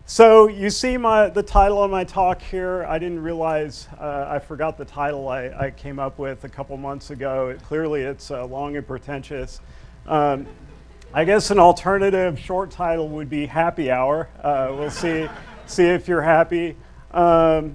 So you see the title of my talk here. I didn't realize I forgot the title I came up with a couple months ago. Clearly it's long and pretentious. I guess an alternative short title would be Happy Hour. We'll see if you're happy. You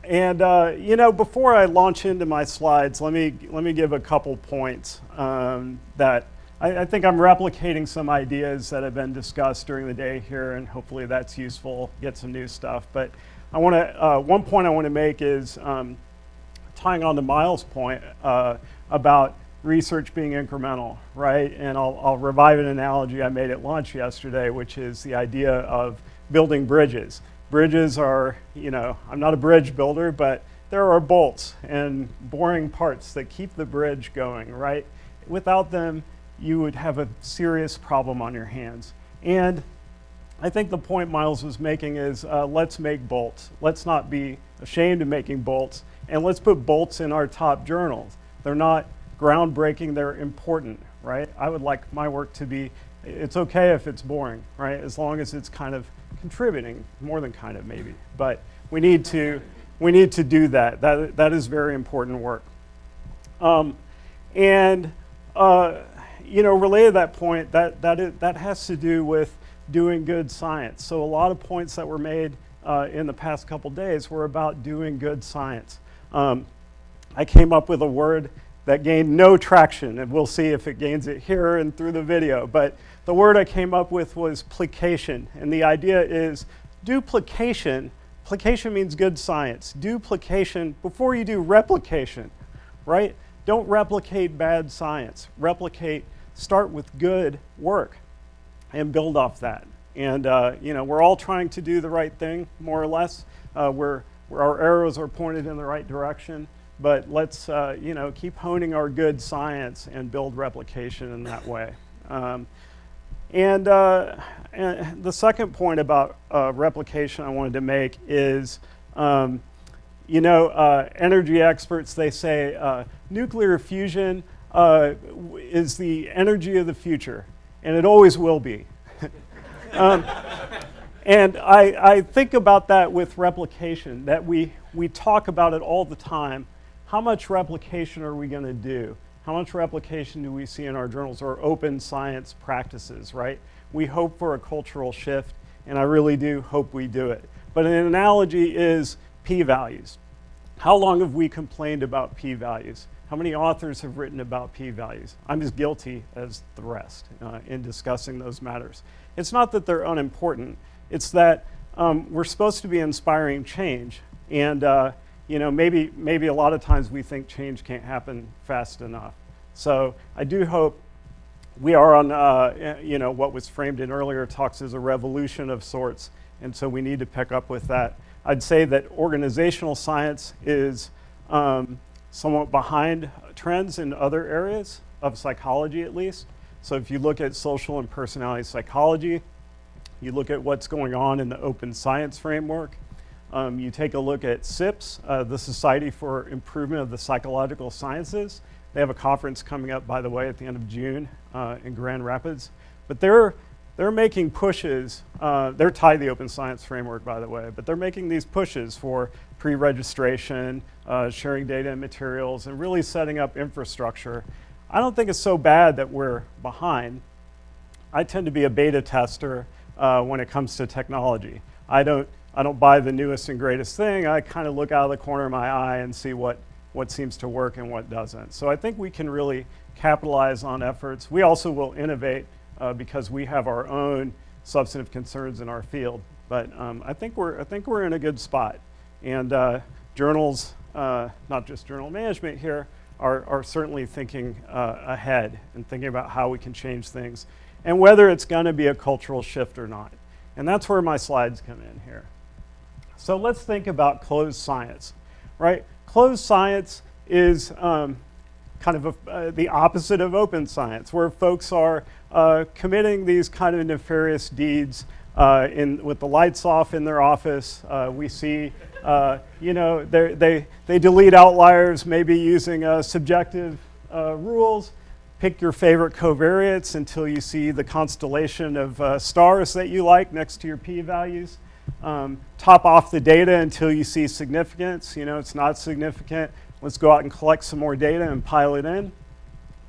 know, before I launch into my slides, let me give a couple points that I think I'm replicating some ideas that have been discussed during the day here, and hopefully that's useful, get some new stuff. But I want to, one point I want to make is tying on to Miles' point about research being incremental, right? And I'll revive an analogy I made at lunch yesterday, which is the idea of building bridges. Bridges are, you know, I'm not a bridge builder, but there are bolts and boring parts that keep the bridge going, right? Without them, you would have a serious problem on your hands. And I think the point Miles was making is let's make bolts. Let's not be ashamed of making bolts, and let's put bolts in our top journals. They're not groundbreaking, they're important, right? I would like my work to be, it's okay if it's boring, right? As long as it's kind of contributing, more than kind of maybe. But we need to do that. That is very important work. You know, related to that point, that has to do with doing good science. So a lot of points that were made in the past couple days were about doing good science. I came up with a word that gained no traction, and we'll see if it gains it here and through the video. But the word I came up with was plication, and the idea is duplication. Plication means good science. Duplication before you do replication, right? Don't replicate bad science. Start with good work and build off that. And you know, we're all trying to do the right thing, more or less. Where our arrows are pointed in the right direction. But let's you know, keep honing our good science and build replication in that way. And the second point about replication I wanted to make is, you know, energy experts, they say nuclear fusion is the energy of the future, and it always will be. And I think about that with replication, that we talk about it all the time. How much replication are we going to do? How much replication do we see in our journals or open science practices, right? We hope for a cultural shift, and I really do hope we do it. But an analogy is p-values. How long have we complained about p-values? How many authors have written about p-values? I'm as guilty as the rest in discussing those matters. It's not that they're unimportant. It's that we're supposed to be inspiring change. And you know, maybe a lot of times we think change can't happen fast enough. So I do hope we are on, you know, what was framed in earlier talks as a revolution of sorts. And so we need to pick up with that. I'd say that organizational science is somewhat behind trends in other areas of psychology, at least. So if you look at social and personality psychology, you look at what's going on in the open science framework, you take a look at SIPS, the Society for Improvement of the Psychological Sciences. They have a conference coming up, by the way, at the end of June in Grand Rapids. But they're making pushes. They're tied to the open science framework, by the way, but they're making these pushes for pre-registration, sharing data and materials, and really setting up infrastructure. I don't think it's so bad that we're behind. I tend to be a beta tester when it comes to technology. I don't buy the newest and greatest thing. I kind of look out of the corner of my eye and see what seems to work and what doesn't. So I think we can really capitalize on efforts. We also will innovate because we have our own substantive concerns in our field. But I think we're in a good spot. And journals, not just Journal of Management here, are certainly thinking ahead and thinking about how we can change things and whether it's going to be a cultural shift or not. And that's where my slides come in here. So let's think about closed science, right? Closed science is kind of the opposite of open science, where folks are committing these kind of nefarious deeds with the lights off in their office. We see, you know, they delete outliers, maybe using subjective rules. pick your favorite covariates until you see the constellation of stars that you like next to your p-values. Top off the data until you see significance. You know, it's not significant. Let's go out and collect some more data and pile it in.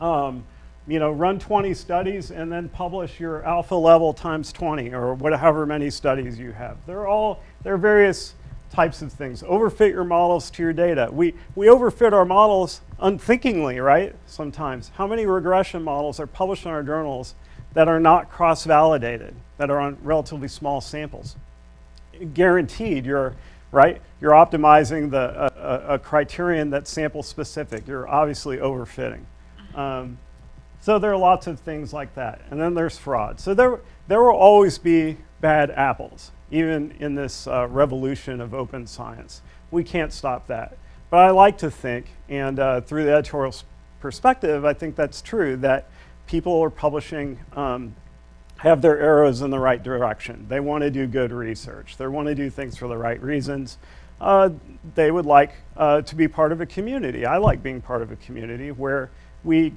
You know, run 20 studies and then publish your alpha level times 20 or however many studies you have. There are various types of things. Overfit your models to your data. We overfit our models unthinkingly, right? Sometimes. How many regression models are published in our journals that are not cross-validated, that are on relatively small samples? Guaranteed, you're optimizing a criterion that's sample specific. You're obviously overfitting. So there are lots of things like that. And then there's fraud. So there will always be bad apples, even in this revolution of open science. We can't stop that. But I like to think, and through the editorial perspective, I think that's true, that people are publishing have their arrows in the right direction. They want to do good research. They want to do things for the right reasons. They would like to be part of a community. I like being part of a community where we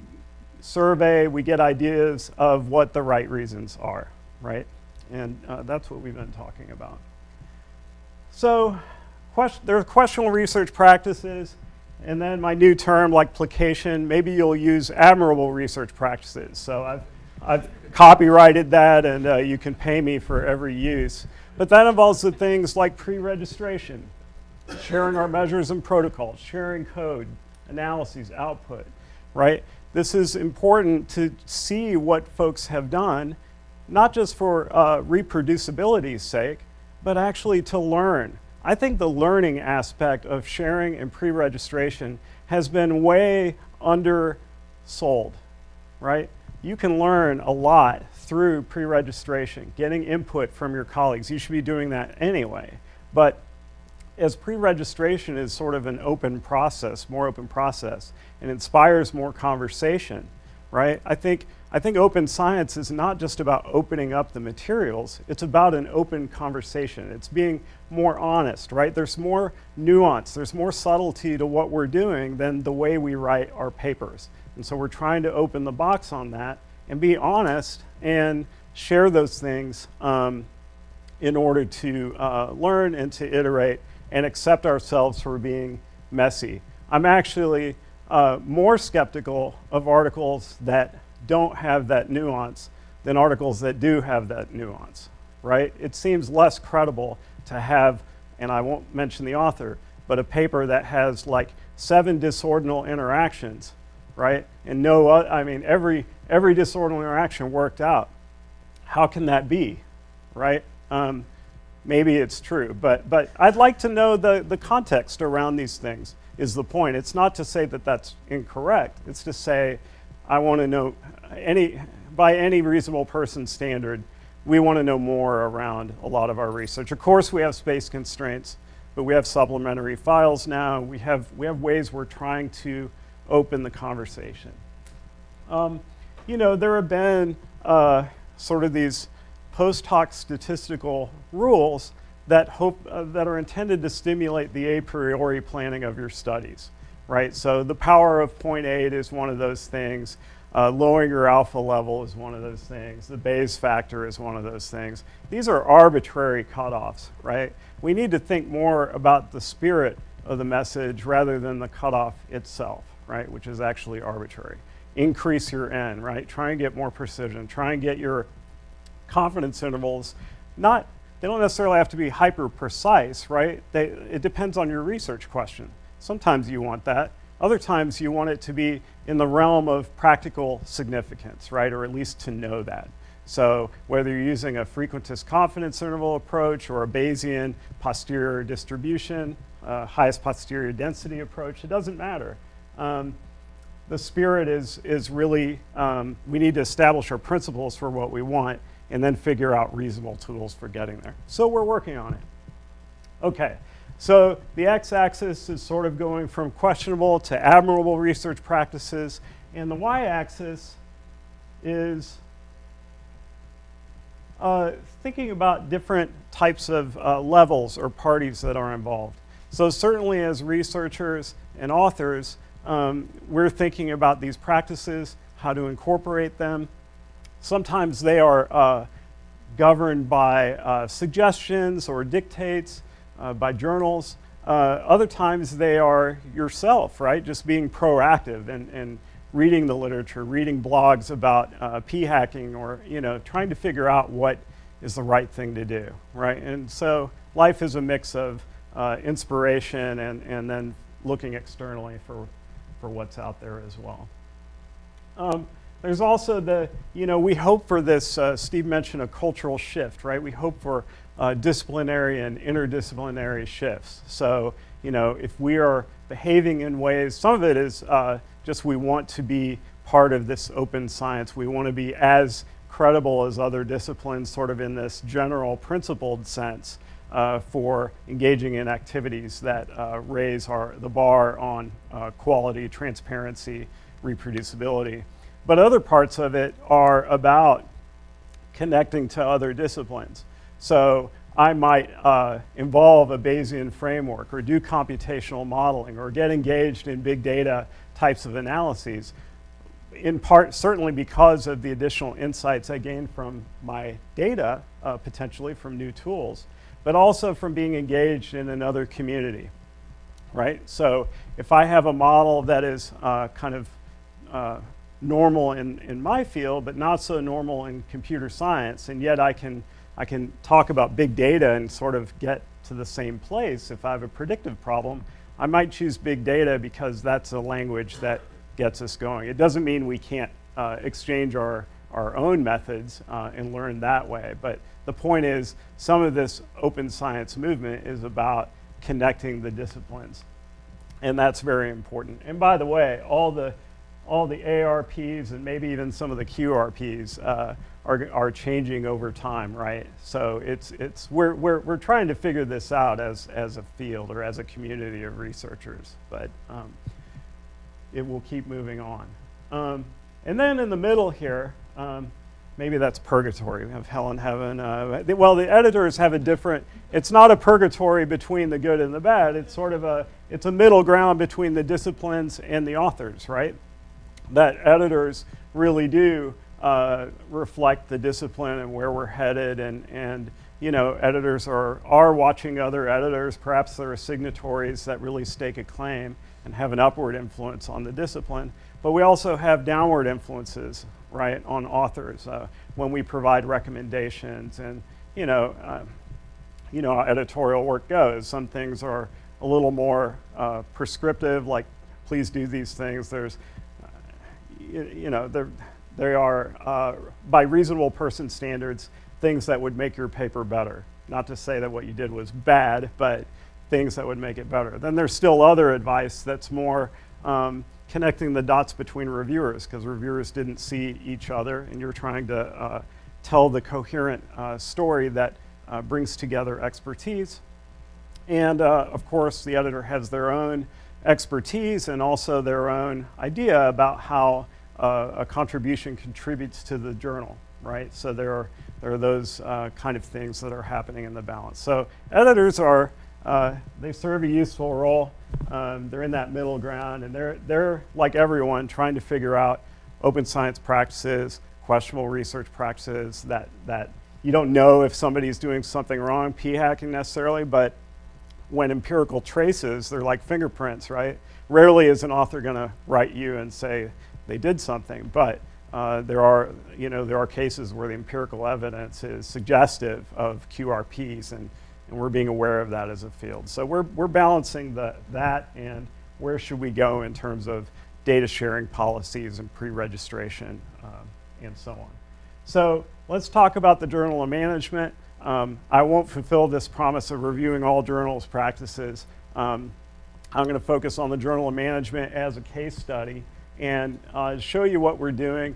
survey, we get ideas of what the right reasons are, right? And that's what we've been talking about. So there are questionable research practices, and then my new term, like placation, maybe you'll use admirable research practices. So I've copyrighted that, and you can pay me for every use. But that involves the things like pre-registration, sharing our measures and protocols, sharing code, analyses, output, right? This is important to see what folks have done, not just for reproducibility's sake, but actually to learn. I think the learning aspect of sharing and pre-registration has been way undersold, right? You can learn a lot through pre-registration, getting input from your colleagues. You should be doing that anyway. But as pre-registration is sort of an open process, more open process, and inspires more conversation, right? I think open science is not just about opening up the materials, it's about an open conversation. It's being more honest, right? There's more nuance, there's more subtlety to what we're doing than the way we write our papers. And so we're trying to open the box on that and be honest and share those things in order to learn and to iterate and accept ourselves for being messy. I'm actually more skeptical of articles that don't have that nuance than articles that do have that nuance, right? It seems less credible to have, and I won't mention the author, but a paper that has like 7 disordinal interactions, right? And every disordinal interaction worked out. How can that be, right? Maybe it's true, but I'd like to know the context around these things is the point. It's not to say that that's incorrect. It's to say, I want to know, by any reasonable person's standard, we want to know more around a lot of our research. Of course, we have space constraints, but we have supplementary files now. We have ways we're trying to open the conversation. There have been sort of these post hoc statistical rules that are intended to stimulate the a priori planning of your studies, right? So the power of 0.8 is one of those things. Lowering your alpha level is one of those things. The Bayes factor is one of those things. These are arbitrary cutoffs, right? We need to think more about the spirit of the message rather than the cutoff itself, right? Which is actually arbitrary. Increase your N, right? Try and get more precision. Try and get your confidence intervals. They don't necessarily have to be hyper precise, right? It depends on your research question. Sometimes you want that. Other times you want it to be in the realm of practical significance, right? Or at least to know that. So whether you're using a frequentist confidence interval approach or a Bayesian posterior distribution, highest posterior density approach, it doesn't matter. The spirit is really, we need to establish our principles for what we want and then figure out reasonable tools for getting there. So we're working on it. Okay, so the x-axis is sort of going from questionable to admirable research practices, and the y-axis is thinking about different types of levels or parties that are involved. So certainly as researchers and authors, we're thinking about these practices. how to incorporate them. Sometimes they are governed by suggestions or dictates by journals. Other times they are yourself, right? Just being proactive and reading the literature, reading blogs about p-hacking, or trying to figure out what is the right thing to do, right? And so life is a mix of inspiration and then looking externally for what's out there as well. There's also we hope for this, Steve mentioned a cultural shift, right? We hope for disciplinary and interdisciplinary shifts. So, if we are behaving in ways, some of it is just we want to be part of this open science. We want to be as credible as other disciplines, sort of in this general principled sense, for engaging in activities that raise the bar on quality, transparency, reproducibility. But other parts of it are about connecting to other disciplines. So I might involve a Bayesian framework or do computational modeling or get engaged in big data types of analyses, in part certainly because of the additional insights I gain from my data, potentially from new tools, but also from being engaged in another community, right? So if I have a model that is kind of normal in my field, but not so normal in computer science, and yet I can talk about big data and sort of get to the same place. If I have a predictive problem, I might choose big data because that's a language that gets us going. It doesn't mean we can't exchange our own methods and learn that way, but the point is some of this open science movement is about connecting the disciplines, and that's very important. And by the way, all the ARPs and maybe even some of the QRPs are changing over time, right? So we're trying to figure this out as a field or as a community of researchers, but it will keep moving on. And then in the middle here, maybe that's purgatory. We have hell and heaven. Well, the editors have a different. It's not a purgatory between the good and the bad. It's sort of it's a middle ground between the disciplines and the authors, right? That editors really do reflect the discipline and where we're headed, and editors are watching other editors. Perhaps there are signatories that really stake a claim and have an upward influence on the discipline, but we also have downward influences, right, on authors when we provide recommendations, and how editorial work goes. Some things are a little more prescriptive, like please do these things. There's they are, by reasonable person standards, things that would make your paper better. Not to say that what you did was bad, but things that would make it better. Then there's still other advice that's more connecting the dots between reviewers, because reviewers didn't see each other, and you're trying to tell the coherent story that brings together expertise. And of course, the editor has their own expertise and also their own idea about how a contribution contributes to the journal, right? So there are those kind of things that are happening in the balance. So editors they serve a useful role. They're in that middle ground, and they're like everyone trying to figure out open science practices, questionable research practices that you don't know if somebody's doing something wrong, p-hacking necessarily, but when empirical traces, they're like fingerprints, right? Rarely is an author going to write you and say they did something, but there are cases where the empirical evidence is suggestive of QRPs, and we're being aware of that as a field. So we're balancing that and where should we go in terms of data sharing policies and pre-registration and so on. So let's talk about the Journal of Management. I won't fulfill this promise of reviewing all journals' practices. I'm going to focus on the Journal of Management as a case study and show you what we're doing.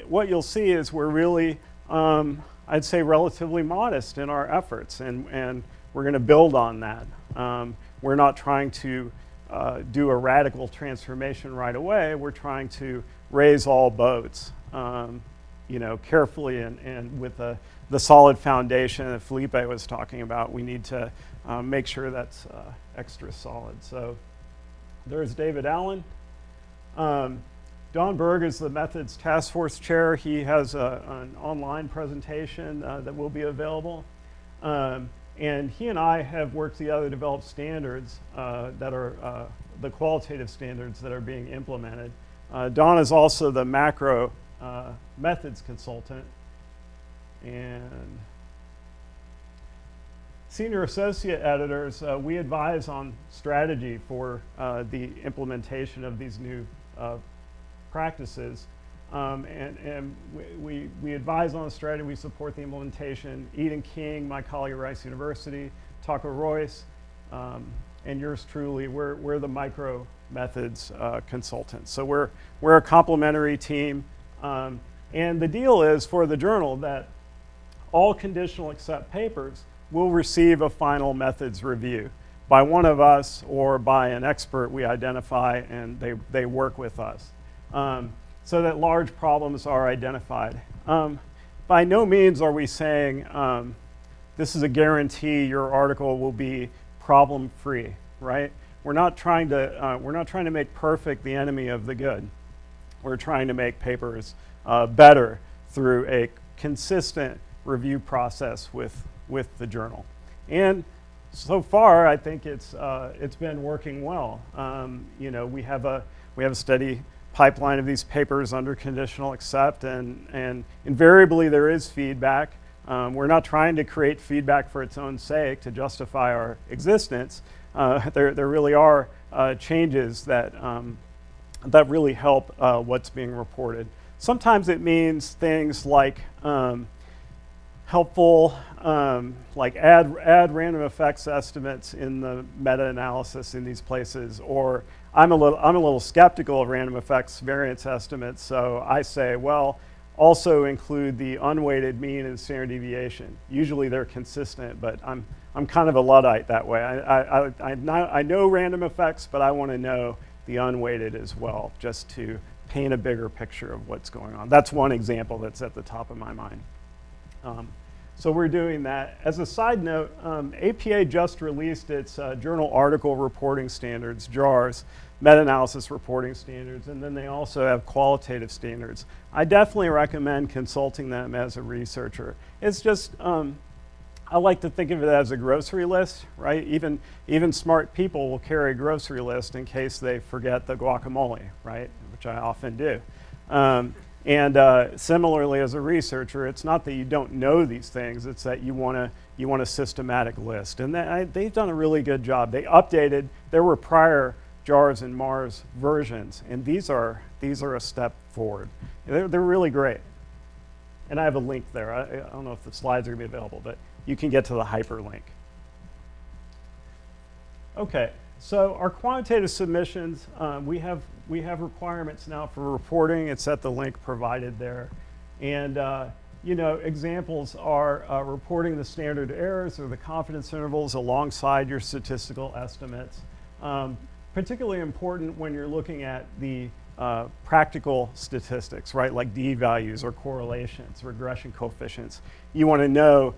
What you'll see is we're really, I'd say, relatively modest in our efforts, and we're going to build on that. We're not trying to do a radical transformation right away. We're trying to raise all boats, carefully and with the solid foundation that Felipe was talking about. We need to make sure that's extra solid. So there's David Allen. Don Berg is the Methods Task Force Chair. He has an online presentation that will be available. And he and I have worked together to develop standards that are the qualitative standards that are being implemented. Don is also the macro methods consultant. And senior associate editors, we advise on strategy for the implementation of these new practices. And we advise on the strategy, we support the implementation. Eden King, my colleague at Rice University, Taco Royce, and yours truly, we're the micro methods consultants. So we're a complementary team. And the deal is for the journal that all conditional accept papers will receive a final methods review by one of us or by an expert we identify, and they work with us. So that large problems are identified. By no means are we saying this is a guarantee your article will be problem-free, right? We're not trying to make perfect the enemy of the good. We're trying to make papers better through a consistent review process with the journal. And so far, I think it's been working well. You know, we have a steady pipeline of these papers under conditional accept, and invariably there is feedback. We're not trying to create feedback for its own sake to justify our existence. There really are changes that really help what's being reported. Sometimes it means things like helpful, like add random effects estimates in the meta-analysis in these places, or I'm a little skeptical of random effects variance estimates, so I say, well, also include the unweighted mean and standard deviation. Usually they're consistent, but I'm kind of a Luddite that way. I know random effects, but I want to know the unweighted as well, just to paint a bigger picture of what's going on. That's one example that's at the top of my mind. So we're doing that. As a side note, APA just released its journal article reporting standards, JARS, meta-analysis reporting standards, and then they also have qualitative standards. I definitely recommend consulting them as a researcher. It's just, I like to think of it as a grocery list, right? Even smart people will carry a grocery list in case they forget the guacamole, right? Which I often do. And similarly, as a researcher, it's not that you don't know these things, it's that you want a systematic list. And they've done a really good job. They updated, there were prior JARS and MARS versions, and these are a step forward. They're really great. And I have a link there. I don't know if the slides are gonna be available, but you can get to the hyperlink. Okay, so our quantitative submissions, we have requirements now for reporting. It's at the link provided there. And you know, examples are reporting the standard errors or the confidence intervals alongside your statistical estimates. Particularly important when you're looking at the practical statistics, right? Like d-values or correlations, regression coefficients. You want to know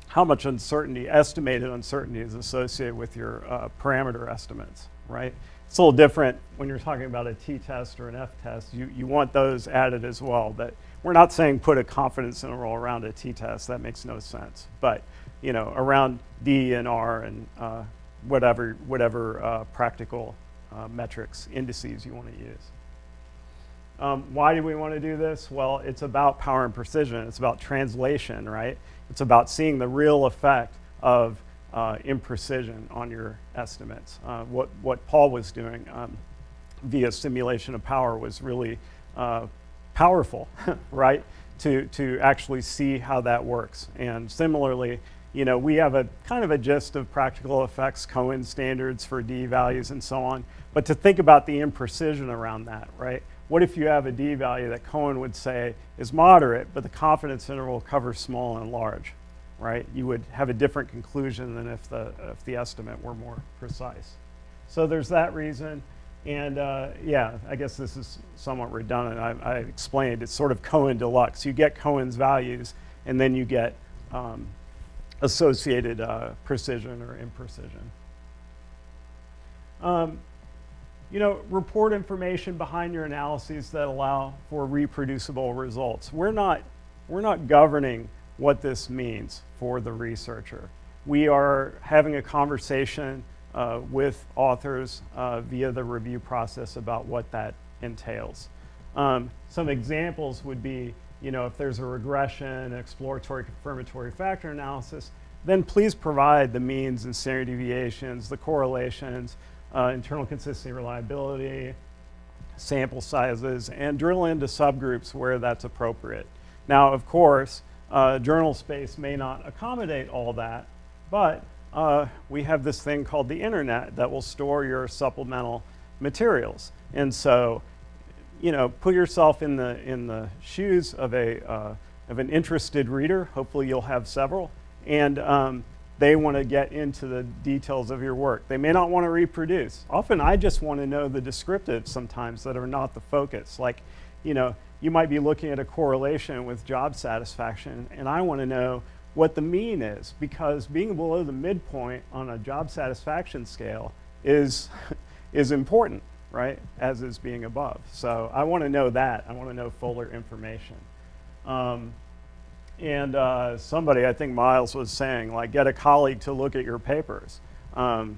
how much uncertainty, estimated uncertainty, is associated with your parameter estimates, right? It's a little different when you're talking about a t-test or an f-test. You want those added as well. But we're not saying put a confidence interval around a t-test. That makes no sense. But you know, around d and r and whatever practical metrics, indices you want to use. Why do we want to do this? Well, it's about power and precision. It's about translation, right? It's about seeing the real effect of imprecision on your estimates. What Paul was doing via simulation of power was really powerful, right? To actually see how that works. And similarly, you know, we have a kind of a gist of practical effects, Cohen standards for d-values and so on. But to think about the imprecision around that, right? What if you have a d-value that Cohen would say is moderate, but the confidence interval covers small and large, right? You would have a different conclusion than if the estimate were more precise. So there's that reason. And yeah, I guess this is somewhat redundant. I explained it's sort of Cohen deluxe. You get Cohen's values, and then you get associated precision or imprecision. report information behind your analyses that allow for reproducible results. We're not governing what this means for the researcher. We are having a conversation with authors via the review process about what that entails. Some examples would be, if there's a regression, exploratory confirmatory factor analysis, then please provide the means and standard deviations, the correlations, internal consistency, reliability, sample sizes, and drill into subgroups where that's appropriate. Now, of course, journal space may not accommodate all that, but we have this thing called the internet that will store your supplemental materials. And so, put yourself in the shoes of an interested reader. Hopefully you'll have several. And they want to get into the details of your work. They may not want to reproduce. Often I just want to know the descriptives sometimes that are not the focus. Like, you might be looking at a correlation with job satisfaction, and I want to know what the mean is, because being below the midpoint on a job satisfaction scale is important, right, as is being above. So I want to know that. I want to know fuller information. And somebody, I think Miles was saying, like, get a colleague to look at your papers and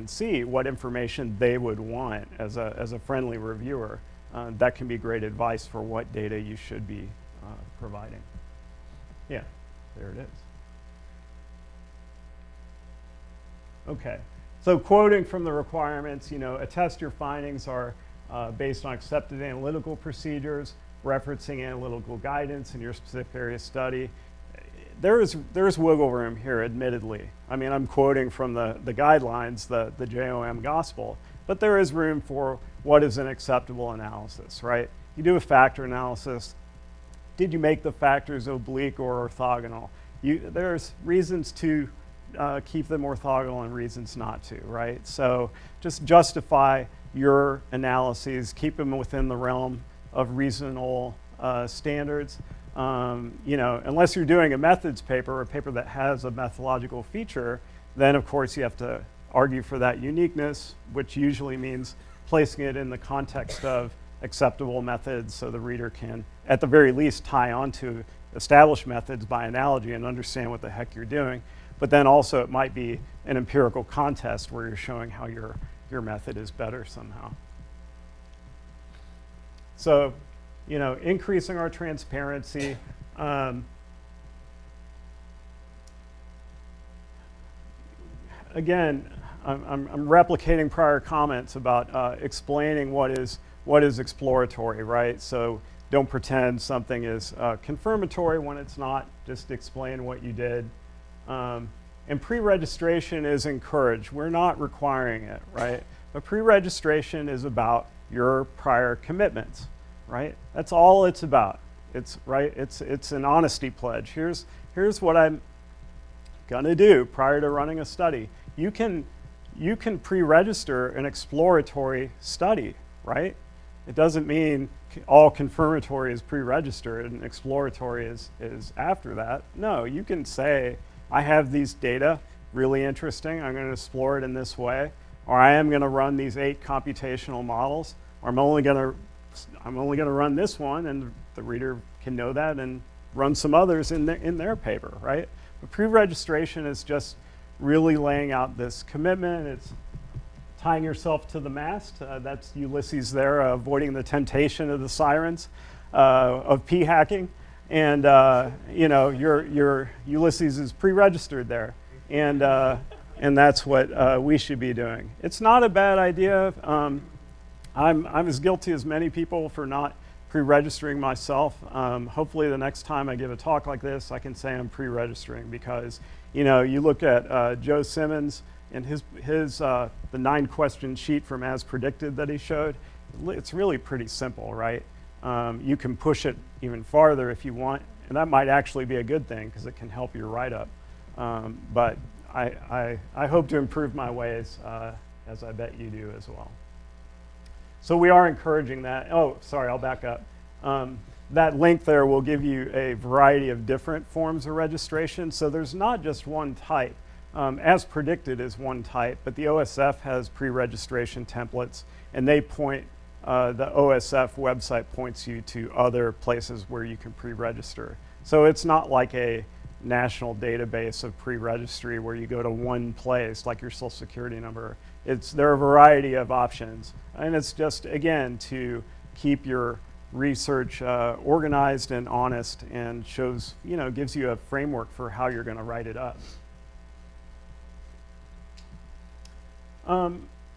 see what information they would want as a friendly reviewer. That can be great advice for what data you should be providing. Yeah, there it is. Okay, so quoting from the requirements, attest your findings are based on accepted analytical procedures, referencing analytical guidance in your specific area of study. There's wiggle room here, admittedly. I mean, I'm quoting from the guidelines, the JOM gospel, but there is room for what is an acceptable analysis, right? You do a factor analysis. Did you make the factors oblique or orthogonal? There's reasons to keep them orthogonal and reasons not to, right? So just justify your analyses, keep them within the realm of reasonable standards. Unless you're doing a methods paper or a paper that has a methodological feature, then of course you have to argue for that uniqueness, which usually means placing it in the context of acceptable methods so the reader can, at the very least, tie onto established methods by analogy and understand what the heck you're doing. But then also it might be an empirical contest where you're showing how your method is better somehow. So, increasing our transparency. Again, I'm replicating prior comments about explaining what is exploratory, right? So don't pretend something is confirmatory when it's not. Just explain what you did. And pre-registration is encouraged. We're not requiring it, right? But pre-registration is about your prior commitments, right? That's all it's about. It's right. It's an honesty pledge. Here's what I'm gonna do prior to running a study. You can pre-register an exploratory study, right? It doesn't mean all confirmatory is pre-registered and exploratory is after that. No, you can say, I have these data, really interesting. I'm going to explore it in this way, or I am going to run these 8 computational models, or I'm only going to run this one, and the reader can know that and run some others in their paper, right? But pre-registration is just really laying out this commitment. It's tying yourself to the mast. That's Ulysses there, avoiding the temptation of the sirens of p-hacking. And your Ulysses is pre-registered there, and that's what we should be doing. It's not a bad idea. I'm as guilty as many people for not pre-registering myself. Hopefully, the next time I give a talk like this, I can say I'm pre-registering, because you look at Joe Simmons and his the 9-question sheet from As Predicted that he showed. It's really pretty simple, right? You can push it even farther if you want, and that might actually be a good thing because it can help your write-up. But I hope to improve my ways, as I bet you do as well. So we are encouraging that. Oh, sorry, I'll back up. That link there will give you a variety of different forms of registration. So there's not just one type. as predicted, is one type, but the OSF has pre-registration templates, and they point, the OSF website points you to other places where you can pre-register. So it's not like a national database of pre-registry where you go to one place, like your social security number. There are a variety of options, and it's just, again, to keep your research organized and honest, and shows, gives you a framework for how you're going to write it up.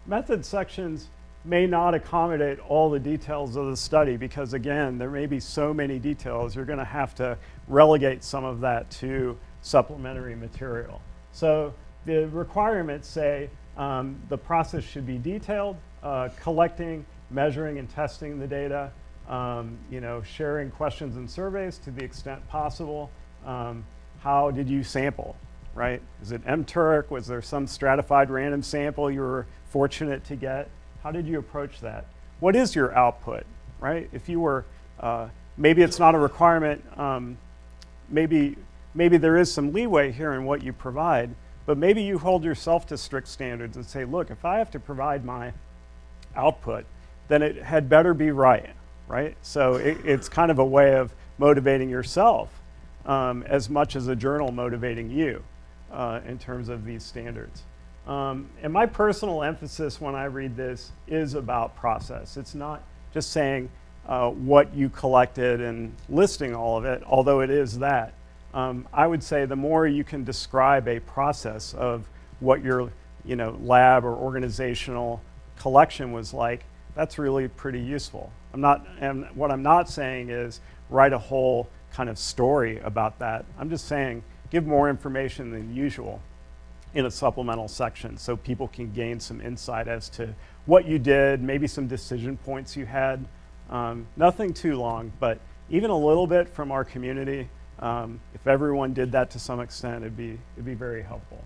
Method sections may not accommodate all the details of the study because, again, there may be so many details, you're going to have to relegate some of that to supplementary material. So the requirements say the process should be detailed, collecting, measuring, and testing the data, sharing questions and surveys to the extent possible. How did you sample, right? Is it MTurk? Was there some stratified random sample you were fortunate to get? How did you approach that? What is your output, right? If you were, maybe it's not a requirement, maybe there is some leeway here in what you provide, but maybe you hold yourself to strict standards and say, look, if I have to provide my output, then it had better be right? So it's kind of a way of motivating yourself as much as a journal motivating you in terms of these standards. And my personal emphasis when I read this is about process. It's not just saying what you collected and listing all of it, although it is that. I would say the more you can describe a process of what your lab or organizational collection was like, that's really pretty useful. And what I'm not saying is write a whole kind of story about that. I'm just saying give more information than usual in a supplemental section so people can gain some insight as to what you did, maybe some decision points you had. Nothing too long, but even a little bit from our community, if everyone did that to some extent, it'd be very helpful.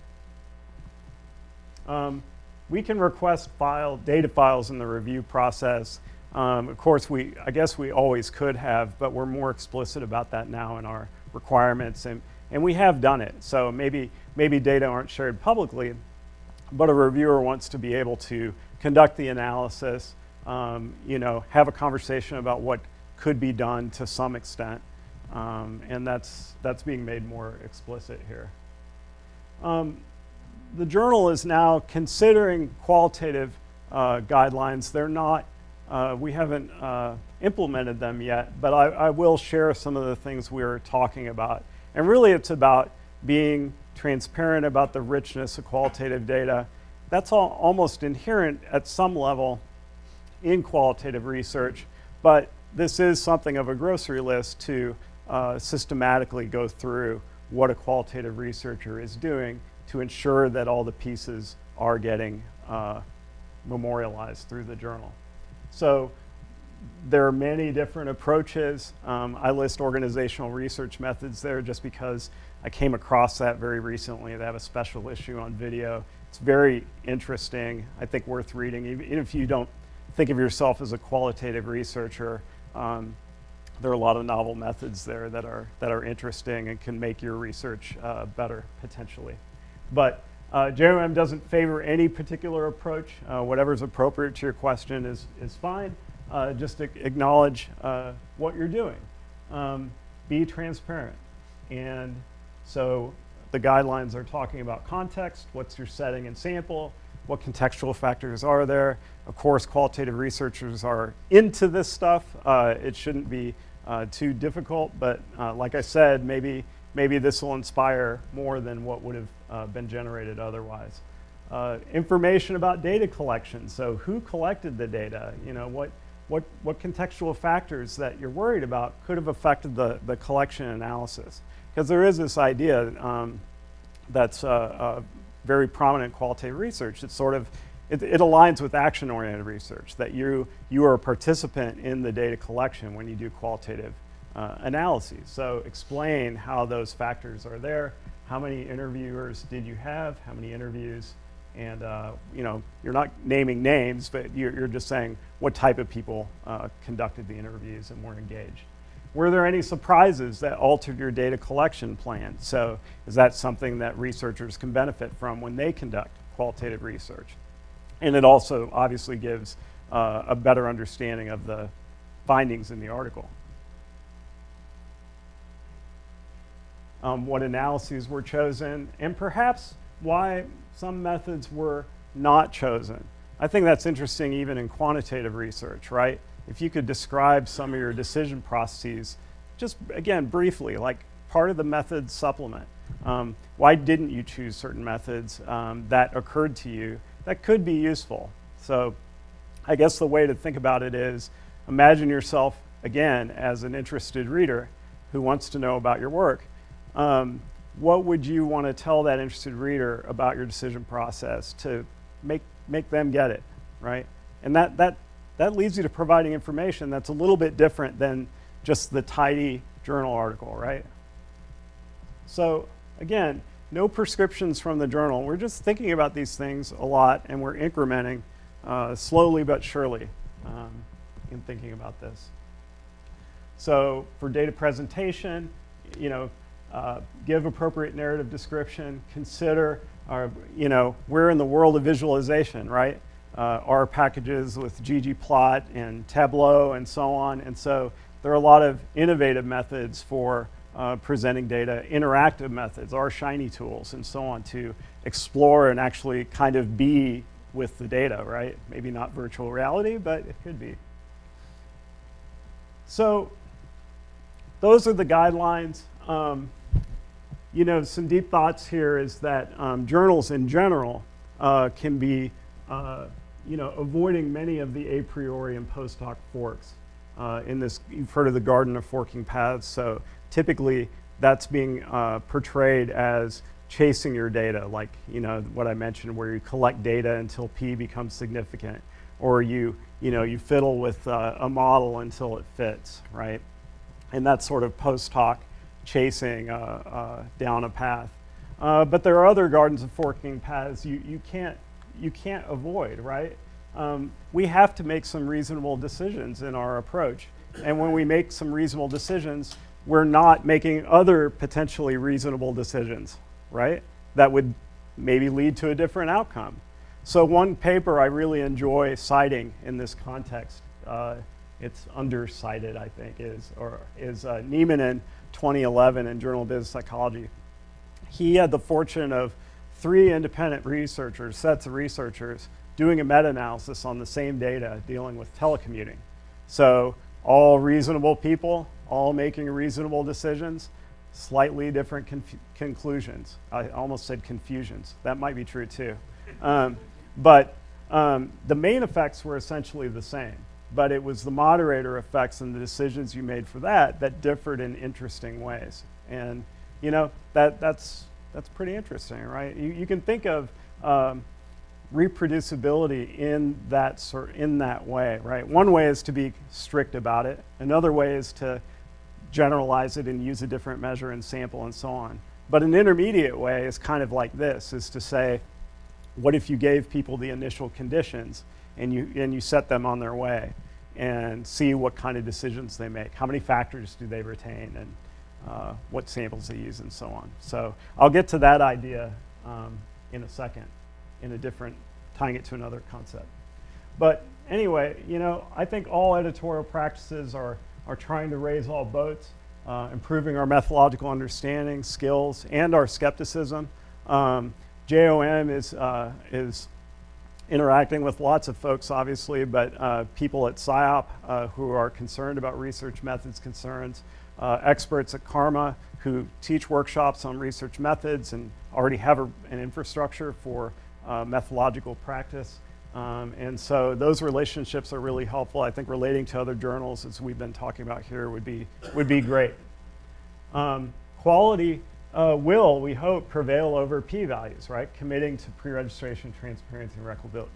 We can request data files in the review process. Of course, I guess we always could have, but we're more explicit about that now in our requirements, and we have done it. So maybe data aren't shared publicly, but a reviewer wants to be able to conduct the analysis, have a conversation about what could be done to some extent, and that's being made more explicit here. The journal is now considering qualitative guidelines. They're not, we haven't implemented them yet, but I will share some of the things we were talking about. And really it's about being transparent about the richness of qualitative data. That's almost inherent at some level in qualitative research, but this is something of a grocery list to systematically go through what a qualitative researcher is doing to ensure that all the pieces are getting memorialized through the journal. So there are many different approaches. I list organizational research methods there just because I came across that very recently. They have a special issue on video. It's very interesting, I think worth reading. Even if you don't think of yourself as a qualitative researcher, there are a lot of novel methods there that are interesting and can make your research better potentially. But JOM doesn't favor any particular approach. Whatever's appropriate to your question is fine. Just acknowledge what you're doing. Be transparent. And so the guidelines are talking about context, what's your setting and sample, what contextual factors are there. Of course, qualitative researchers are into this stuff. It shouldn't be too difficult, but like I said, maybe this will inspire more than what would have been generated otherwise. Information about data collection. So who collected the data? What contextual factors that you're worried about could have affected the collection analysis? Because there is this idea that's very prominent in qualitative research. It's sort of, it aligns with action-oriented research, that you are a participant in the data collection when you do qualitative analyses. So explain how those factors are there. How many interviewers did you have? How many interviews? And you're not naming names, but you're just saying what type of people conducted the interviews and were engaged. Were there any surprises that altered your data collection plan? So is that something that researchers can benefit from when they conduct qualitative research? And it also obviously gives a better understanding of the findings in the article. What analyses were chosen, and perhaps why some methods were not chosen. I think that's interesting even in quantitative research, right? If you could describe some of your decision processes, just again, briefly, like part of the method supplement. Why didn't you choose certain methods that occurred to you that could be useful? So I guess the way to think about it is imagine yourself, again, as an interested reader who wants to know about your work. What would you want to tell that interested reader about your decision process to make them get it, right? And that leads you to providing information that's a little bit different than just the tidy journal article, right? So again, no prescriptions from the journal. We're just thinking about these things a lot, and we're incrementing slowly but surely in thinking about this. So for data presentation, give appropriate narrative description, consider, we're in the world of visualization, right? R packages with ggplot and Tableau and so on. And so there are a lot of innovative methods for presenting data, interactive methods, R Shiny tools and so on to explore and actually kind of be with the data, right? Maybe not virtual reality, but it could be. So those are the guidelines. Some deep thoughts here is that journals in general can be avoiding many of the a priori and post hoc forks. In this, you've heard of the garden of forking paths, so typically that's being portrayed as chasing your data, like what I mentioned, where you collect data until P becomes significant, or you fiddle with a model until it fits, right? And that's sort of post hoc chasing down a path. But there are other gardens of forking paths you can't avoid, right? We have to make some reasonable decisions in our approach. And when we make some reasonable decisions, we're not making other potentially reasonable decisions, right? That would maybe lead to a different outcome. So one paper I really enjoy citing in this context, it's undercited, I think, is Neiman in 2011 in Journal of Business Psychology. He had the fortune of 3 independent researchers, sets of researchers, doing a meta-analysis on the same data dealing with telecommuting. So all reasonable people, all making reasonable decisions, slightly different conclusions. I almost said confusions. That might be true too. But the main effects were essentially the same. But it was the moderator effects and the decisions you made for that differed in interesting ways. And that's pretty interesting, right? You can think of reproducibility in that way, right? One way is to be strict about it. Another way is to generalize it and use a different measure and sample and so on. But an intermediate way is kind of like this, is to say, what if you gave people the initial conditions and you set them on their way and see what kind of decisions they make? How many factors do they retain, and what samples they use and so on. So I'll get to that idea in a second, tying it to another concept. But anyway, I think all editorial practices are trying to raise all boats, improving our methodological understanding, skills, and our skepticism. JOM is interacting with lots of folks, obviously, but people at PSYOP who are concerned about research methods concerns, experts at Karma who teach workshops on research methods and already have an infrastructure for methodological practice. And so those relationships are really helpful. I think relating to other journals, as we've been talking about here, would be great. Quality will, we hope, prevail over p-values, right? Committing to pre-registration transparency and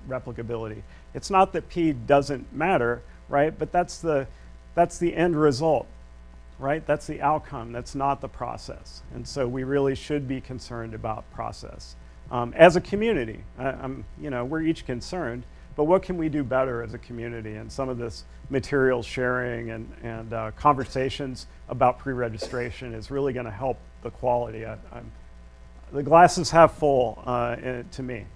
replicability. It's not that p doesn't matter, right? But that's the end result, right? That's the outcome. That's not the process. And so we really should be concerned about process. As a community, we're each concerned, but what can we do better as a community? And some of this material sharing and conversations about pre-registration is really going to help the quality. The glass is half full to me.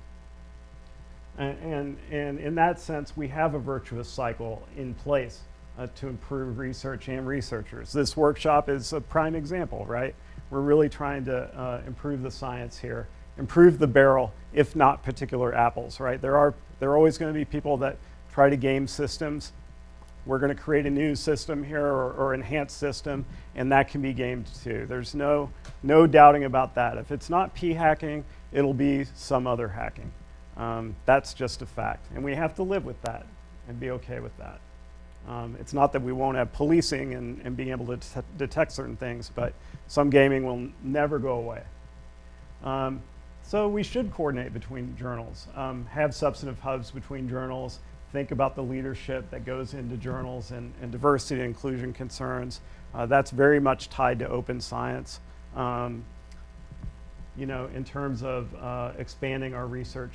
And in that sense, we have a virtuous cycle in place to improve research and researchers. This workshop is a prime example, right? We're really trying to improve the science here, improve the barrel, if not particular apples, right? There are always going to be people that try to game systems. We're going to create a new system here or enhanced system, and that can be gamed too. There's no doubting about that. If it's not p-hacking, it'll be some other hacking. That's just a fact, and we have to live with that and be okay with that. It's not that we won't have policing and being able to detect certain things, but some gaming will never go away. So we should coordinate between journals, have substantive hubs between journals, think about the leadership that goes into journals and diversity and inclusion concerns. That's very much tied to open science. You know, in terms of expanding our research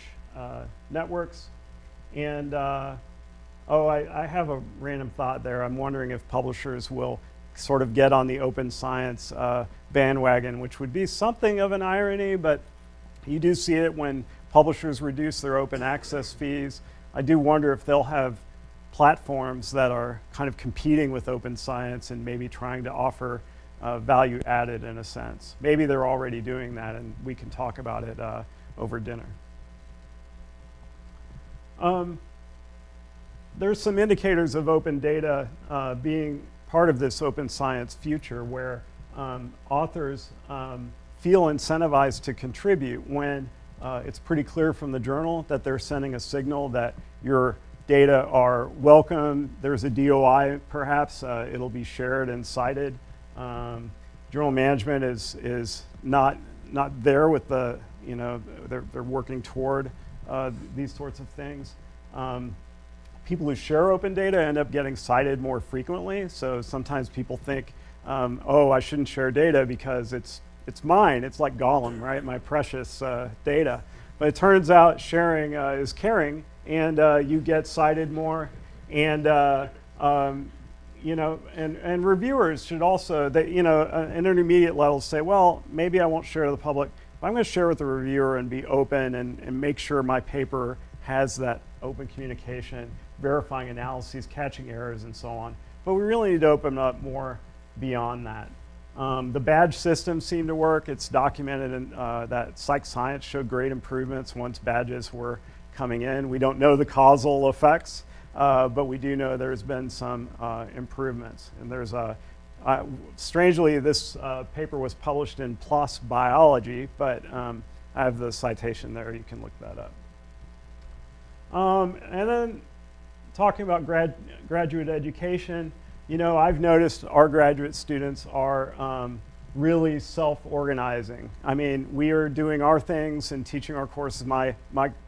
networks. And I have a random thought there. I'm wondering if publishers will sort of get on the open science bandwagon, which would be something of an irony, but you do see it when publishers reduce their open access fees. I do wonder if they'll have platforms that are kind of competing with open science and maybe trying to offer value added in a sense. Maybe they're already doing that, and we can talk about it over dinner. There's some indicators of open data being part of this open science future where authors feel incentivized to contribute when it's pretty clear from the journal that they're sending a signal that your data are welcome. There's a DOI perhaps, it'll be shared and cited. Journal management is not there with the, you know, they're working toward these sorts of things. People who share open data end up getting cited more frequently. So sometimes people think, oh, I shouldn't share data because it's mine. It's like Gollum, right? My precious data. But it turns out sharing is caring, and you get cited more. And you know, and reviewers should also, you know, an intermediate level say, well, maybe I won't share to the public. But I'm going to share with the reviewer and be open and make sure my paper has that open communication, verifying analyses, catching errors, and so on. But we really need to open up more beyond that. The badge system seemed to work. It's documented in, that Psych Science showed great improvements once badges were coming in. We don't know the causal effects, but we do know there's been some improvements. And there's strangely, this paper was published in PLOS Biology, but I have the citation there. You can look that up. And then talking about graduate education, you know, I've noticed our graduate students are really self-organizing. I mean, we are doing our things and teaching our courses. My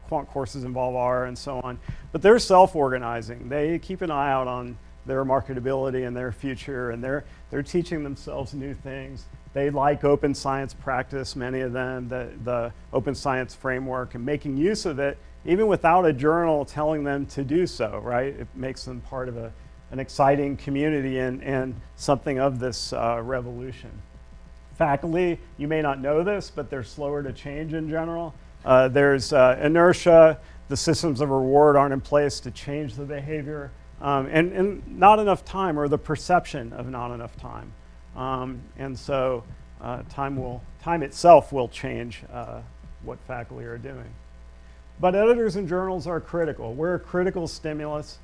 quant courses involve R and so on, but they're self-organizing. They keep an eye out on their marketability and their future, and they're teaching themselves new things. They like open science practice, many of them, the open science framework, and making use of it, even without a journal telling them to do so, right? It makes them part of an exciting community and something of this revolution. Faculty, you may not know this, but they're slower to change in general. There's inertia. The systems of reward aren't in place to change the behavior, and not enough time, or the perception of not enough time. And so time itself will change what faculty are doing. But editors and journals are critical. We're a critical stimulus.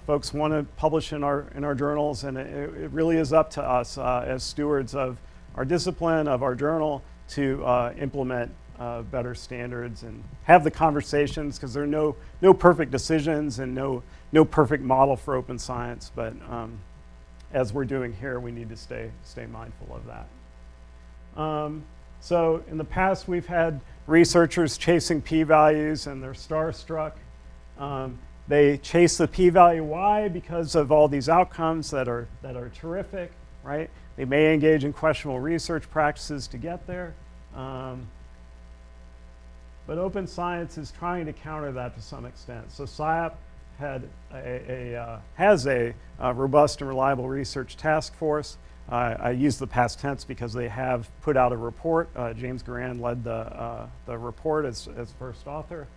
Folks want to publish in our journals, and it really is up to us as stewards of our discipline, of our journal, to implement better standards and have the conversations, because there are no perfect decisions and no perfect model for open science. But as we're doing here, we need to stay mindful of that. So in the past, we've had researchers chasing p-values, and they're starstruck. They chase the p-value. Why? Because of all these outcomes that are terrific, right? They may engage in questionable research practices to get there. But open science is trying to counter that to some extent. So SIAP has a robust and reliable research task force. I use the past tense because they have put out a report. James Garand led the report as first author.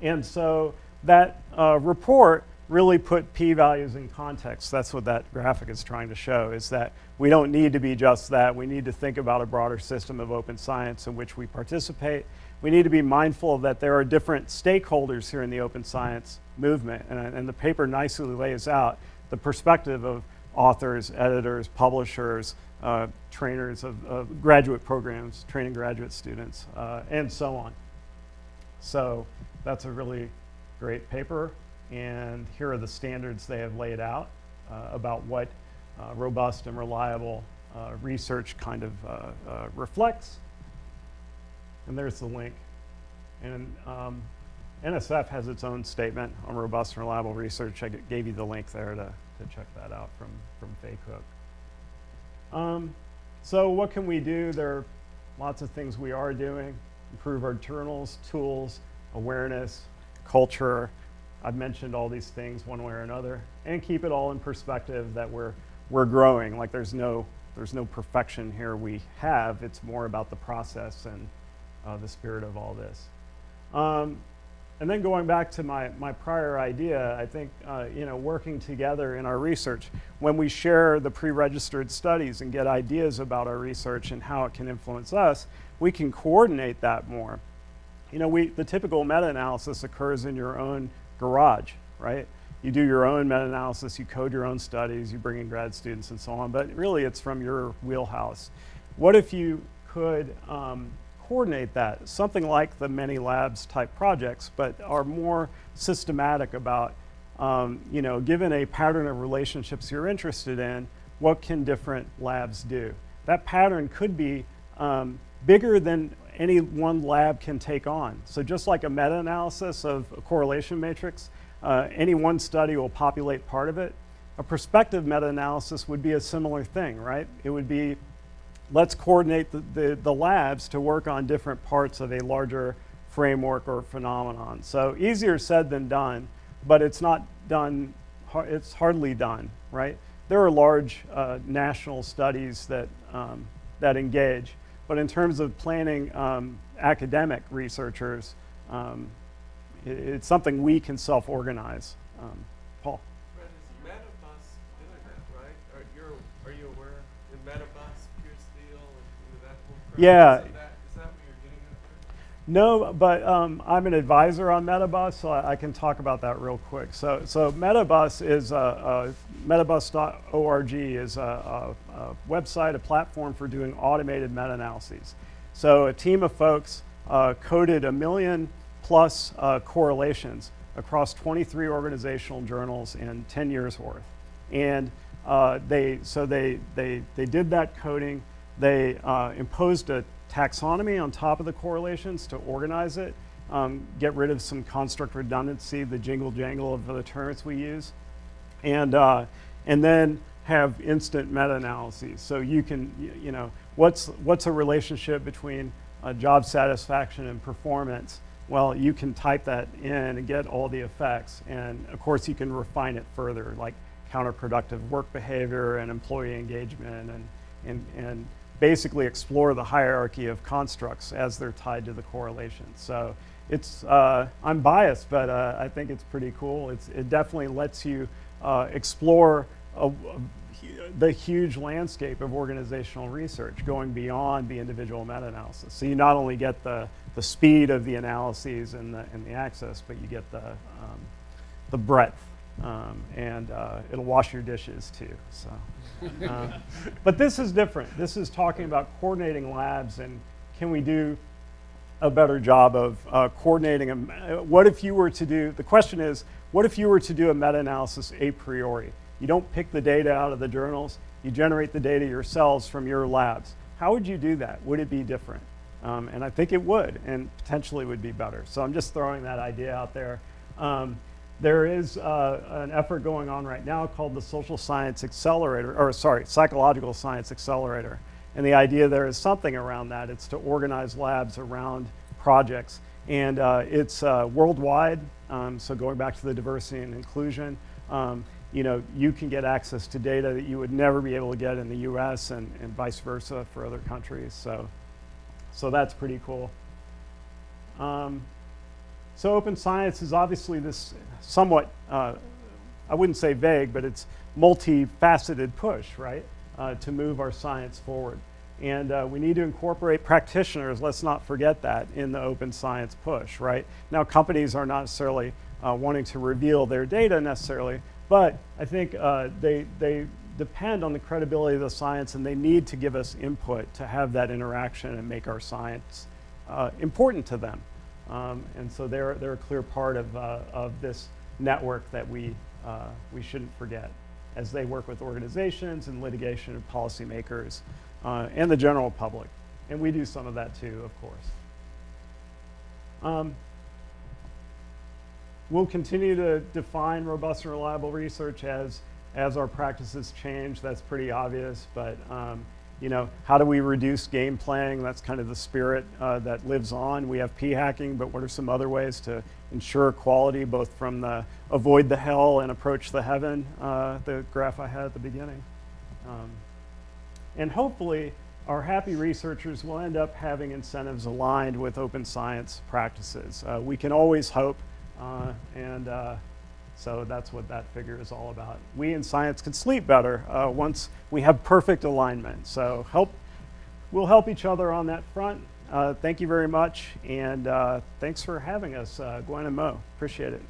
And so that report really put p-values in context. That's what that graphic is trying to show, is that we don't need to be just that. We need to think about a broader system of open science in which we participate. We need to be mindful that there are different stakeholders here in the open science movement. And the paper nicely lays out the perspective of authors, editors, publishers, trainers of graduate programs, training graduate students, and so on. So that's a really great paper. And here are the standards they have laid out about what robust and reliable research kind of reflects. And there's the link. And NSF has its own statement on robust and reliable research. I gave you the link there to check that out from Faye Cook. So what can we do? There are lots of things we are doing. Improve our journals, tools, awareness, culture. I've mentioned all these things one way or another, and keep it all in perspective that we're growing. Like there's no perfection here we have. It's more about the process and the spirit of all this. And then going back to my prior idea, I think working together in our research, when we share the pre-registered studies and get ideas about our research and how it can influence us, we can coordinate that more. The typical meta-analysis occurs in your own garage, right? You do your own meta-analysis, you code your own studies, you bring in grad students and so on, but really it's from your wheelhouse. What if you could coordinate that? Something like the many labs type projects, but are more systematic about, given a pattern of relationships you're interested in, what can different labs do? That pattern could be bigger than any one lab can take on. So just like a meta-analysis of a correlation matrix, any one study will populate part of it. A prospective meta-analysis would be a similar thing, right? It would be, let's coordinate the labs to work on different parts of a larger framework or phenomenon. So easier said than done, but it's not done, it's hardly done, right? There are large national studies that engage. But in terms of planning academic researchers, it's something we can self-organize. Paul? Fred, is Metabus doing that, right? Are you aware in Metabus, Pure Steel, and that whole crowd? Yeah. Is that what you're getting at there? No, but I'm an advisor on Metabus, so I can talk about that real quick. So Metabus is metabus.org is a website, a platform for doing automated meta-analyses. So a team of folks coded 1 million plus correlations across 23 organizational journals in 10 years worth. And they did that coding. They imposed a taxonomy on top of the correlations to organize it, get rid of some construct redundancy, the jingle jangle of the terms we use, and then have instant meta-analyses. So you can, what's a relationship between job satisfaction and performance? Well, you can type that in and get all the effects, and of course you can refine it further, like counterproductive work behavior and employee engagement, and basically explore the hierarchy of constructs as they're tied to the correlations. So it's, I'm biased, but I think it's pretty cool. It definitely lets you explore the huge landscape of organizational research, going beyond the individual meta-analysis. So you not only get the speed of the analyses and the access, but you get the breadth, and it'll wash your dishes too. So, but this is different. This is talking about coordinating labs, and can we do a better job of coordinating them? What if you were to do, the question is, what if you were to do a meta-analysis a priori? You don't pick the data out of the journals, you generate the data yourselves from your labs. How would you do that? Would it be different? And I think it would, and potentially would be better. So I'm just throwing that idea out there. There is an effort going on right now called the Social Science Accelerator, or sorry, Psychological Science Accelerator. And the idea there is something around that. It's to organize labs around projects. And it's worldwide, so going back to the diversity and inclusion, you know, you can get access to data that you would never be able to get in the US and vice versa for other countries. So that's pretty cool. So open science is obviously this somewhat, I wouldn't say vague, but it's multifaceted push, right, to move our science forward. And we need to incorporate practitioners, let's not forget that, in the open science push, right? Now, companies are not necessarily wanting to reveal their data necessarily, but I think they depend on the credibility of the science, and they need to give us input to have that interaction and make our science important to them. And so they're a clear part of this network that we shouldn't forget as they work with organizations and litigation and policymakers and the general public. And we do some of that too, of course. We'll continue to define robust and reliable research as our practices change. That's pretty obvious, but you know, how do we reduce game playing? That's kind of the spirit that lives on. We have p-hacking, but what are some other ways to ensure quality, both from the avoid the hell and approach the heaven, the graph I had at the beginning. And hopefully, our happy researchers will end up having incentives aligned with open science practices. We can always hope, so that's what that figure is all about. We in science can sleep better once we have perfect alignment. So we'll help each other on that front. Thank you very much, and thanks for having us, Gwen and Mo. Appreciate it.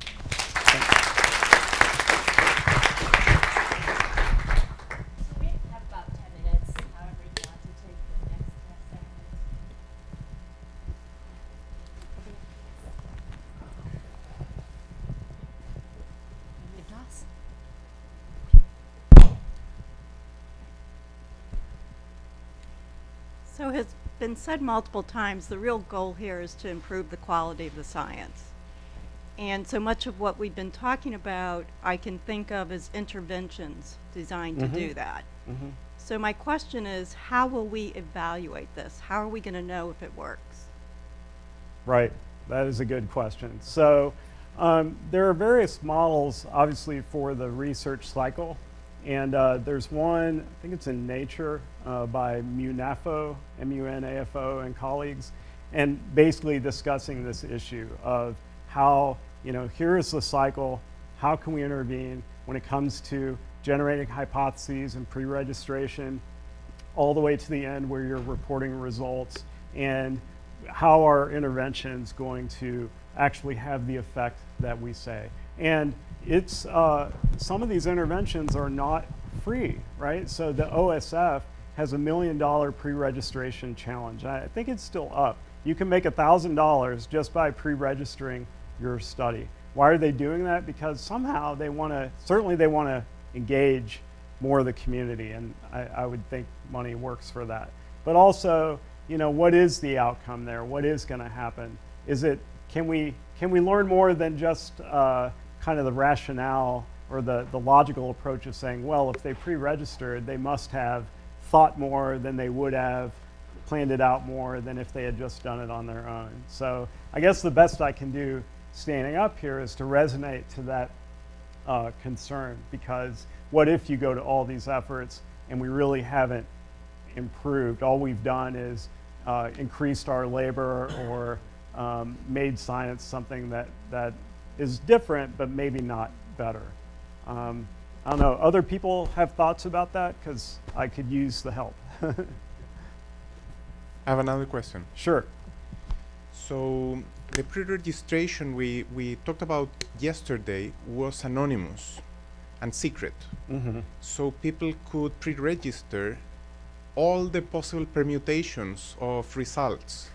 So it has been said multiple times, the real goal here is to improve the quality of the science. And so much of what we've been talking about, I can think of as interventions designed to do that. So my question is, how will we evaluate this? How are we going to know if it works? Right, that is a good question. So there are various models, obviously, for the research cycle. And there's one, I think it's in Nature, by Munafo, M-U-N-A-F-O, and colleagues, and basically discussing this issue of how, you know, here is the cycle, how can we intervene when it comes to generating hypotheses and pre-registration, all the way to the end where you're reporting results, and how are interventions going to actually have the effect that we say. And it's, some of these interventions are not free, right? So the OSF has $1 million pre-registration challenge. I think it's still up. You can make $1,000 just by pre-registering your study. Why are they doing that? Because somehow they want to, certainly they want to engage more of the community, and I would think money works for that. But also, you know, what is the outcome there? What is going to happen? Is it, can we learn more than just kind of the rationale or the logical approach of saying, well, if they pre-registered, they must have thought more than they would have, planned it out more than if they had just done it on their own. So I guess the best I can do standing up here is to resonate to that concern, because what if you go to all these efforts and we really haven't improved? All we've done is increased our labor or made science something that is different, but maybe not better. I don't know, other people have thoughts about that? Because I could use the help. I have another question. Sure. So the pre-registration we talked about yesterday was anonymous and secret. So people could pre-register all the possible permutations of results.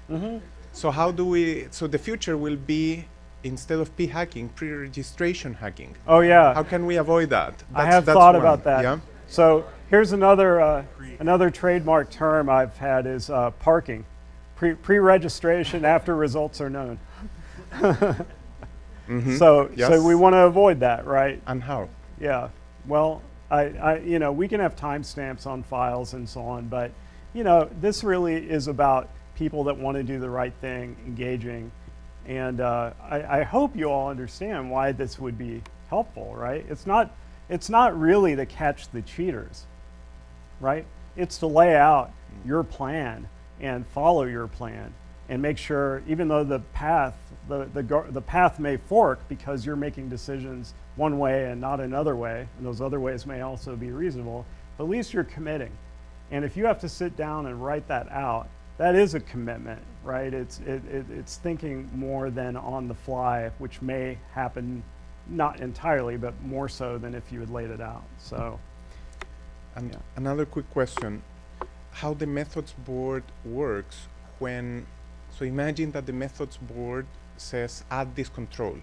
So how do we, so the future will be, instead of p-hacking, pre-registration hacking. Oh yeah. How can we avoid that? I have thought one. about that. Yeah? So here's another another trademark term I've had is parking. Pre-registration after results are known. So we want to avoid that, right? And how? Yeah. Well, you know, we can have timestamps on files and so on, but you know, this really is about people that want to do the right thing, engaging. And I hope you all understand why this would be helpful, right? It's not really to catch the cheaters, right? It's to lay out your plan and follow your plan and make sure, even though the path may fork because you're making decisions one way and not another way, and those other ways may also be reasonable, but at least you're committing. And if you have to sit down and write that out, that is a commitment, right? It's thinking more than on the fly, which may happen not entirely, but more so than if you had laid it out. So, And yeah. another quick question, how the methods board works when, so imagine that the methods board says add this control,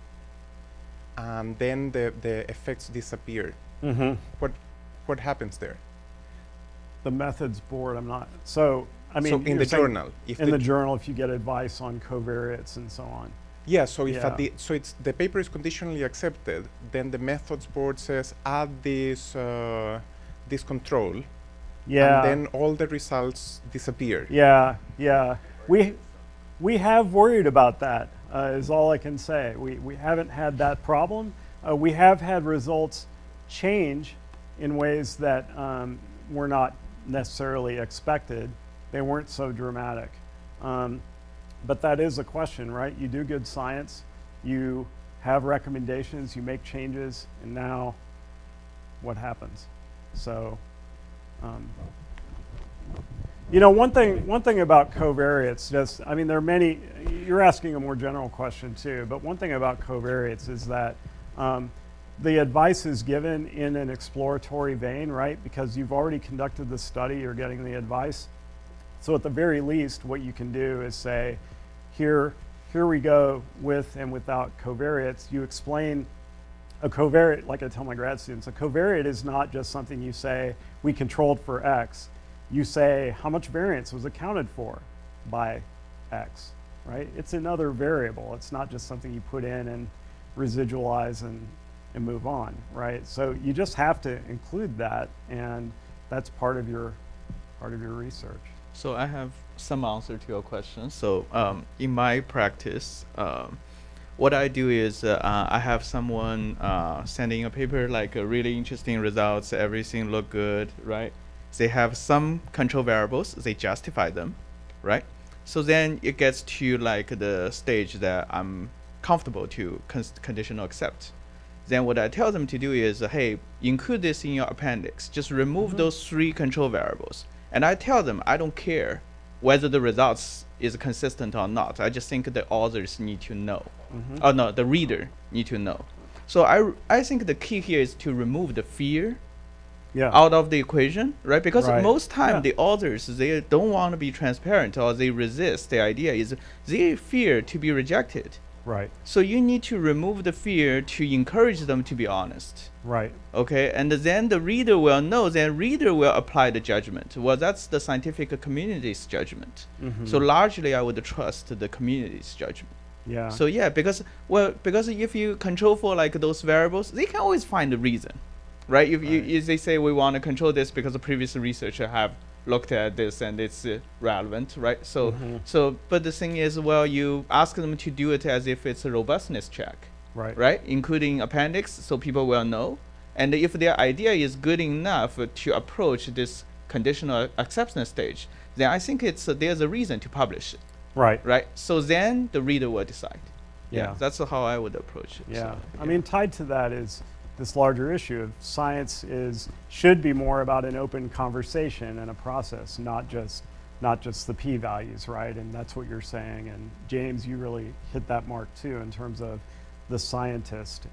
and then the effects disappear. What happens there? The methods board, I'm not, so, I mean. So in you're the saying journal, if in the journal, if you get advice on covariates and so on. yeah, so if Yeah. so it's the paper is conditionally accepted, then the methods board says add this this control, Yeah. and then all the results disappear. Yeah, yeah. We have worried about that, is all I can say. We haven't had that problem. We have had results change in ways that were not necessarily expected. They weren't so dramatic. But that is a question, right? You do good science, you have recommendations, you make changes, and now what happens? So, you know, one thing about covariates, just, I mean, there are many, you're asking a more general question too, but one thing about covariates is that the advice is given in an exploratory vein, right? Because you've already conducted the study, you're getting the advice. So at the very least, what you can do is say, here we go with and without covariates. You explain a covariate, like I tell my grad students, a covariate is not just something you say, we controlled for X. You say how much variance was accounted for by X, right? It's another variable. It's not just something you put in and residualize and move on, right? So you just have to include that, and that's part of your research. So I have some answer to your question. So in my practice, what I do is I have someone sending a paper like really interesting results, everything look good, right? They have some control variables, they justify them, right? So then it gets to like the stage that I'm comfortable to conditional accept. Then what I tell them to do is, hey, include this in your appendix. Just remove those 3 control variables. And I tell them I don't care whether the results is consistent or not. I just think the authors need to know. Oh no, the reader need to know. So I think the key here is to remove the fear out of the equation, right? Because most time the authors, they don't want to be transparent, or they resist. The idea is they fear to be rejected. Right. So you need to remove the fear to encourage them to be honest. Right. Okay, and then the reader will know, then reader will apply the judgment. Well, that's the scientific community's judgment. So largely I would trust the community's judgment. Yeah. So yeah, because if you control for like those variables, they can always find the reason, right? If they say we want to control this because the previous researcher have looked at this and it's relevant, right? So but the thing is, well, you ask them to do it as if it's a robustness check, right? Including appendix, so people will know. And if their idea is good enough to approach this conditional acceptance stage, then I think there's a reason to publish it. Right. So then the reader will decide. Yeah. That's how I would approach it. Yeah. So, I mean, tied to that is this larger issue of science should be more about an open conversation and a process, not just the p-values, right? And that's what you're saying. And James, you really hit that mark too in terms of the scientist,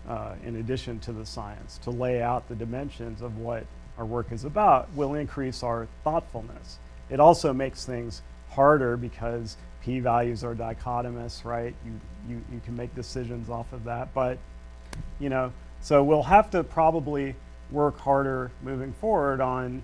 in addition to the science, to lay out the dimensions of what our work is about will increase our thoughtfulness. It also makes things harder because p-values are dichotomous, right? You can make decisions off of that, but you know, so we'll have to probably work harder moving forward on,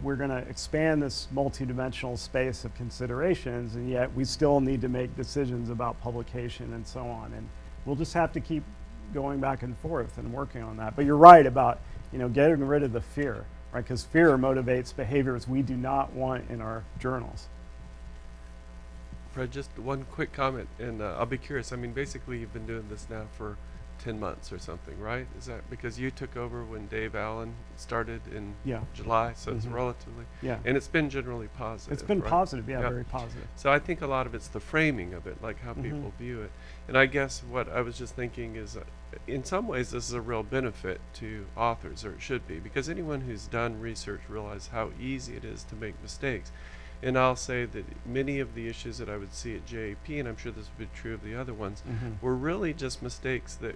we're going to expand this multidimensional space of considerations, and yet we still need to make decisions about publication and so on. And we'll just have to keep going back and forth and working on that. But you're right about, you know, getting rid of the fear, right? Because fear motivates behaviors we do not want in our journals. Just one quick comment, and I'll be curious. I mean, basically, you've been doing this now for 10 months or something, right? Is that because you took over when Dave Allen started in Yeah. July? So it's Mhm. relatively, Yeah. and it's been generally positive. It's been right? positive, yeah, Yep. very positive. So I think a lot of it's the framing of it, like how Mhm. people view it. And I guess what I was just thinking is, in some ways, this is a real benefit to authors, or it should be, because anyone who's done research realizes how easy it is to make mistakes. And I'll say that many of the issues that I would see at JAP, and I'm sure this would be true of the other ones, Mhm. were really just mistakes that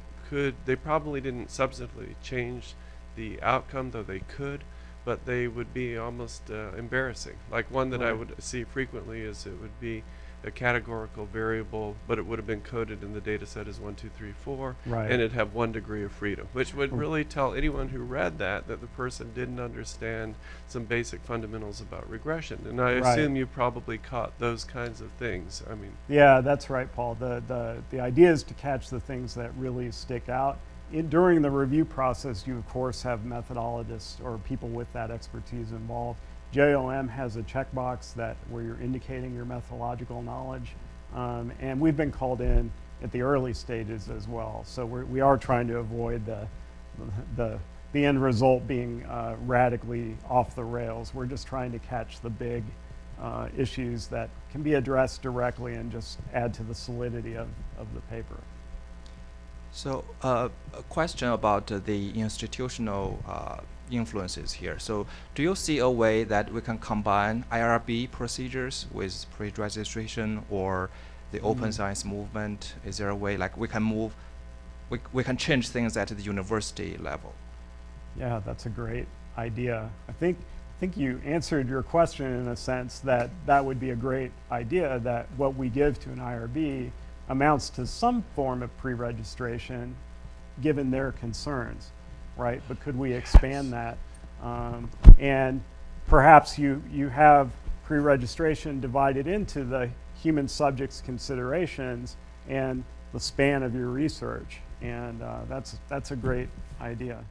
they probably didn't substantively change the outcome, though they could, but they would be almost embarrassing. Like one that I Right. would see frequently is it would be a categorical variable, but it would have been coded in the data set as 1, 2, 3, 4, Right. and it'd have 1 degree of freedom, which would Mm. really tell anyone who read that the person didn't understand some basic fundamentals about regression. And I Right. assume you probably caught those kinds of things. I mean, Yeah, that's right, Paul. The idea is to catch the things that really stick out. During the review process, you of course have methodologists or people with that expertise involved. JOM has a checkbox where you're indicating your methodological knowledge, and we've been called in at the early stages as well. So we are trying to avoid the end result being radically off the rails. We're just trying to catch the big issues that can be addressed directly and just add to the solidity of the paper. So a question about the institutional influences here. So do you see a way that we can combine IRB procedures with pre-registration or the open science movement? Is there a way like we can change things at the university level? Yeah, that's a great idea. I think you answered your question in a sense that would be a great idea, that what we give to an IRB amounts to some form of pre-registration given their concerns, right? But could we expand that? And perhaps you have pre-registration divided into the human subjects considerations and the span of your research. And that's a great idea.